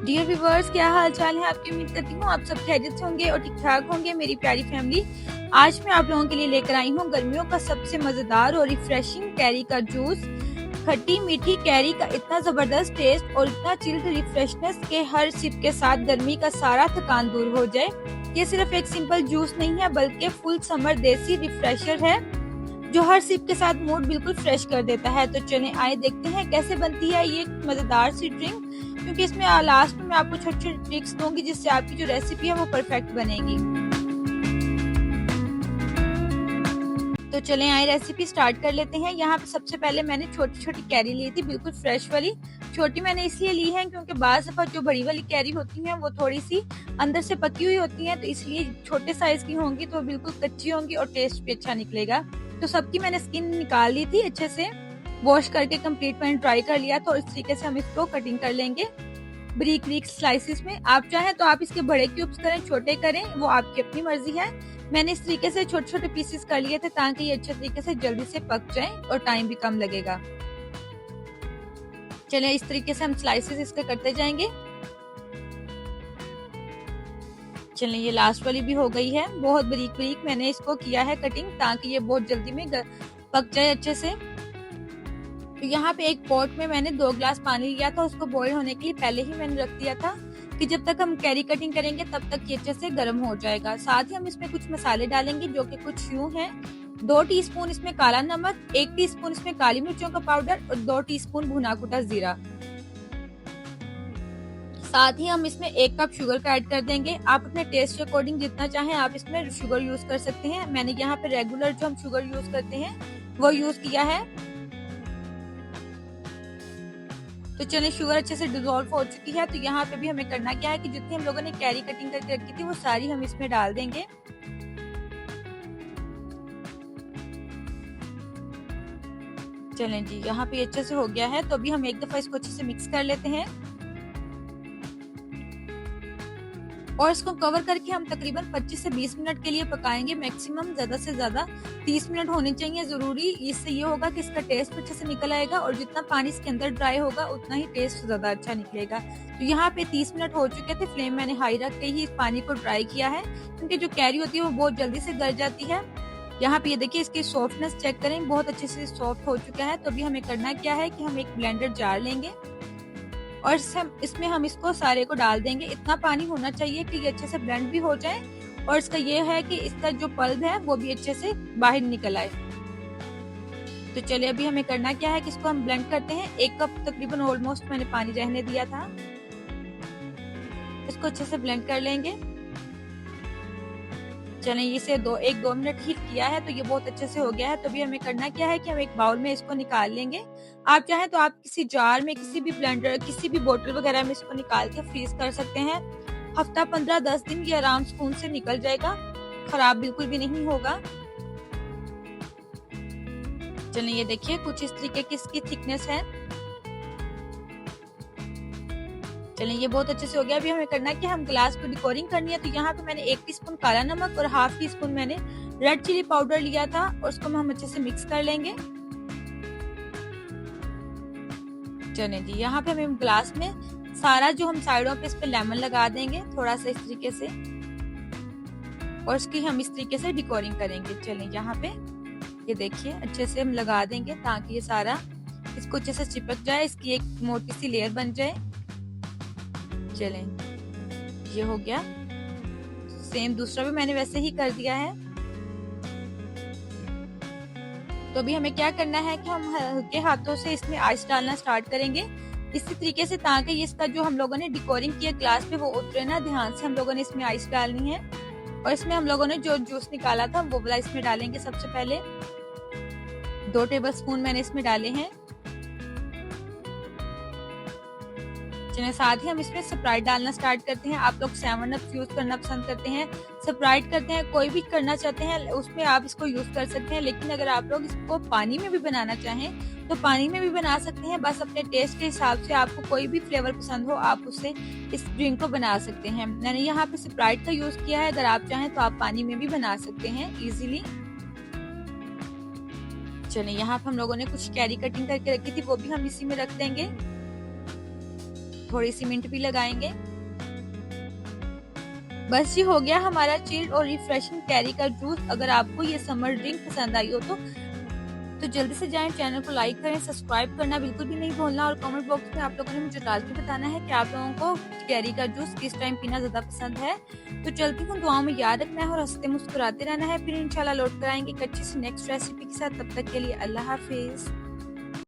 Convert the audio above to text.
Dear viewers, क्या हाल चाल है आपकी। उम्मीद करती हूँ आप सब खैरियत से होंगे और ठीक ठाक होंगे। मेरी प्यारी फैमिली, आज मैं आप लोगों के लिए लेकर आई हूँ गर्मियों का सबसे मजेदार और रिफ्रेशिंग कैरी का जूस। खट्टी मीठी कैरी का इतना जबरदस्त टेस्ट और इतना चिल्ड रिफ्रेशनेस के हर सिप के साथ गर्मी का सारा थकान दूर हो जाए। ये सिर्फ एक सिंपल जूस नहीं है, बल्कि फुल समर देसी रिफ्रेशर है जो हर सिप के साथ मूड बिल्कुल फ्रेश कर देता है। तो चलें आए देखते हैं कैसे बनती है ये मजेदार सी ड्रिंक, क्योंकि इसमें लास्ट में मैं आपको छोटी छोटी ट्रिक्स दूंगी जिससे आपकी जो रेसिपी है वो परफेक्ट बनेगी। तो चलें आए रेसिपी स्टार्ट कर लेते हैं। यहाँ पे सबसे पहले मैंने छोटी छोटी कैरी ली थी, बिल्कुल फ्रेश वाली। छोटी मैंने इसलिए ली है क्योंकि बाज़ दफा जो बड़ी वाली कैरी होती है वो थोड़ी सी अंदर से पकी हुई होती है, तो इसलिए छोटे साइज की होंगी तो बिल्कुल कच्ची होंगी और टेस्ट भी अच्छा निकलेगा। तो सबकी मैंने स्किन निकाल ली थी, अच्छे से वॉश करके कंप्लीट मैंने ट्राई कर लिया। तो इस तरीके से हम इसको कटिंग कर लेंगे बारीक बारीक स्लाइसिस में। आप चाहें तो आप इसके बड़े क्यूब्स करें, छोटे करें, वो आपकी अपनी मर्जी है। मैंने इस तरीके से छोटे छोटे पीसेस कर लिए थे ताकि ये अच्छे तरीके से जल्दी से पक जाए और टाइम भी कम लगेगा। चलिए इस तरीके से हम स्लाइसेस इसके करते जाएंगे। चलिए ये लास्ट वाली भी हो गई है, बहुत बारीक बारीक मैंने इसको किया है कटिंग ताकि ये बहुत जल्दी में पक जाए अच्छे से। तो यहाँ पे एक पॉट में मैंने 2 ग्लास पानी लिया था, उसको बॉईल होने के लिए पहले ही मैंने रख दिया था कि जब तक हम कैरी कटिंग करेंगे तब तक ये अच्छे से गर्म हो जाएगा। साथ ही हम इसमें कुछ मसाले डालेंगे जो कि कुछ यूं हैं। 2 टीस्पून इसमें काला नमक, 1 टीस्पून इसमें काली मिर्चों का पाउडर और 2 टीस्पून भुना कुटा जीरा। साथ ही हम इसमें 1 कप शुगर का ऐड कर देंगे। आप अपने टेस्ट के अकॉर्डिंग जितना चाहें आप इसमें शुगर यूज कर सकते हैं। मैंने यहाँ पे रेगुलर जो हम शुगर यूज करते हैं वो यूज किया है। तो चलिए शुगर अच्छे से डिसॉल्व हो चुकी है। तो यहाँ पे भी हमें करना क्या है कि जितनी हम लोगों ने कैरी कटिंग करके रखी थी वो सारी हम इसमें डाल देंगे। चलें जी, यहाँ पे अच्छे से हो गया है। तो अभी हम एक दफा इसको अच्छे से मिक्स कर लेते हैं और इसको कवर करके हम तकरीबन 25 से 20 मिनट के लिए पकाएंगे। मैक्सिमम ज्यादा से ज्यादा 30 मिनट होने चाहिए जरूरी। इससे ये होगा कि इसका टेस्ट अच्छे से निकल आएगा और जितना पानी इसके अंदर ड्राई होगा उतना ही टेस्ट ज्यादा अच्छा निकलेगा। तो यहाँ पे 30 मिनट हो चुके थे। फ्लेम मैंने हाई रख के ही इस पानी को ड्राई किया है क्योंकि जो कैरी होती है वो बहुत जल्दी से गल जाती है। यहाँ पे ये देखिए इसकी सॉफ्टनेस चेक करें, बहुत अच्छे से सॉफ्ट हो चुका है। तो अभी हमें करना क्या है कि हम एक ब्लेंडर जार लेंगे और इसमें हम इसको सारे को डाल देंगे। इतना पानी होना चाहिए कि ये अच्छे से ब्लेंड भी हो जाए और इसका ये है कि इसका जो पल्प है वो भी अच्छे से बाहर निकल आए। तो चलिए अभी हमें करना क्या है कि इसको हम ब्लेंड करते हैं। 1 कप तकरीबन ऑलमोस्ट मैंने पानी रहने दिया था। इसको अच्छे से ब्लेंड कर लेंगे। चलें इसे 1-2 मिनट हीट किया है तो ये बहुत अच्छे से हो गया है। तो अभी हमें करना क्या है कि हम एक बाउल में इसको निकाल लेंगे। आप चाहें तो आप किसी जार में, किसी भी ब्लेंडर, किसी भी बोतल वगैरह में इसको निकाल के फ्रीज कर सकते हैं। हफ्ता 15-10 दिन ये आराम सुकून से निकल जाएगा, खराब बिल्कुल भी नहीं होगा। चलिए ये देखिए कुछ इस तरीके की इसकी थिकनेस है। चलिए ये बहुत अच्छे से हो गया। अभी हमें करना है कि हम ग्लास को डेकोरिंग करनी है। तो यहाँ पे मैंने 1 टीस्पून काला नमक और ½ टीस्पून मैंने रेड चिली पाउडर लिया था और उसको हम अच्छे से मिक्स कर लेंगे। चलिए जी, यहाँ पे हम ग्लास में सारा जो हम साइडों पे इस पे लेमन लगा देंगे थोड़ा सा इस तरीके से और इसकी हम इस तरीके से डेकोरिंग करेंगे। चलिए यहाँ पे ये देखिए अच्छे से हम लगा देंगे ताकि ये सारा इसको अच्छे से चिपक जाए, इसकी एक मोटी सी लेयर बन जाए। चलें ये हो गया। सेम दूसरा भी मैंने वैसे ही कर दिया है। तो अभी हमें क्या करना है कि हम हल्के हाथों से इसमें आइस डालना स्टार्ट करेंगे इसी तरीके से ताकि इसका जो हम लोगों ने डेकोरिंग किया ग्लास पे वो उतरे ना। ध्यान से हम लोगों ने इसमें आइस डालनी है और इसमें हम लोगों ने जो जूस निकाला था वो वाला इसमें डालेंगे। सबसे पहले 2 टेबलस्पून मैंने इसमें डाले हैं। चलिए साथ ही हम इसमें स्प्राइट डालना स्टार्ट करते हैं। आप लोग 7 अप यूज करना पसंद करते हैं, स्प्राइट करते हैं, कोई भी करना चाहते हैं उसमें आप इसको यूज कर सकते हैं। लेकिन अगर आप लोग इसको पानी में भी बनाना चाहें तो पानी में भी बना सकते हैं। बस अपने टेस्ट के हिसाब से आपको कोई भी फ्लेवर पसंद हो आप उससे इस ड्रिंक को बना सकते हैं। मैंने यहाँ पे स्प्राइट का यूज किया है, अगर आप चाहें तो आप पानी में भी बना सकते हैं इजीली। चलिए यहाँ पे हम लोगों ने कुछ कैरी कटिंग करके रखी थी वो भी हम इसी में रख देंगे। थोड़ी सी मिंट भी लगाएंगे। बस ये हो गया हमारा चिल्ड और रिफ्रेशिंग कैरी का जूस। अगर आपको ये समर ड्रिंक पसंद आई हो तो जल्दी से जाएं, चैनल को लाइक करें, सब्सक्राइब करना बिल्कुल भी नहीं भूलना और कमेंट बॉक्स में आप लोगों ने मुझे डाल के बताना है कि आप लोगों को कैरी का जूस किस टाइम पीना ज्यादा पसंद है। तो चलती हूँ, दुआओं में याद रखना है और हंसते मुस्कुराते रहना है। फिर इंशाल्लाह लौट कर आएंगे एक अच्छी सी नेक्स्ट रेसिपी के साथ। तब तक के लिए अल्लाह हाफिज।